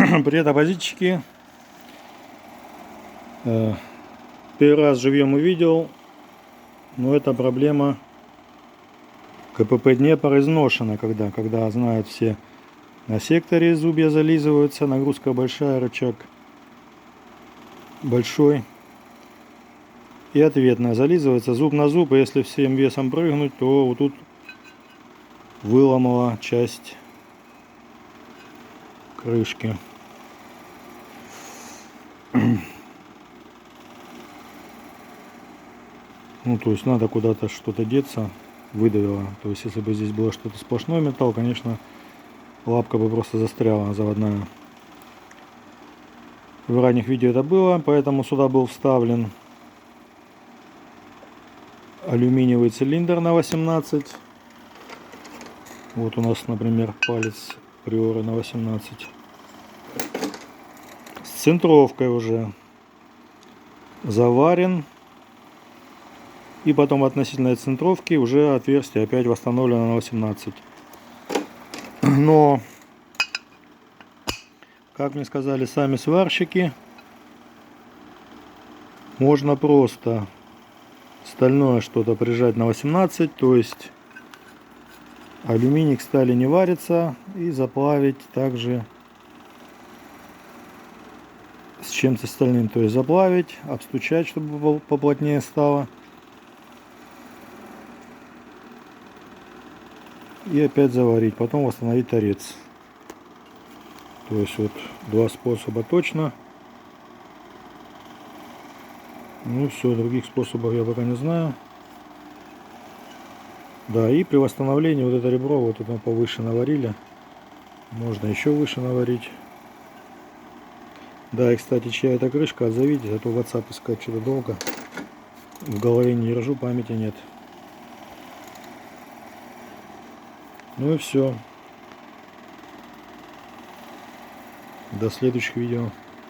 Привет, оппозитчики. Первый раз живьем увидел, но эта проблема КПП Днепр изношена, когда знают все, на секторе зубья зализываются, нагрузка большая, рычаг большой, и ответная зализывается зуб на зуб, и если всем весом прыгнуть, то вот тут выломала часть крышки. Ну, то есть надо куда-то что-то деться, выдавила. То есть если бы здесь было что-то сплошной металл, конечно, лапка бы просто застряла заводная. В ранних видео это было, поэтому сюда был вставлен алюминиевый цилиндр на 18. Вот у нас, например, палец приора на 18. С центровкой уже заварен. И потом относительно центровки уже отверстие опять восстановлено на 18. Но, как мне сказали сами сварщики, можно просто стальное что-то прижать на 18, то есть алюминий к стали не варится, и заплавить также с чем-то стальным, то есть заплавить, обстучать, чтобы поплотнее стало, и опять заварить, потом восстановить торец. То есть вот два способа точно. Ну и все, других способов я пока не знаю. Да, и при восстановлении вот это ребро, вот это повыше наварили. Можно еще выше наварить. Да, и кстати, чья это крышка, отзовитесь, а то в WhatsApp искать что-то долго. В голове не держу, памяти нет. Ну и все. До следующих видео.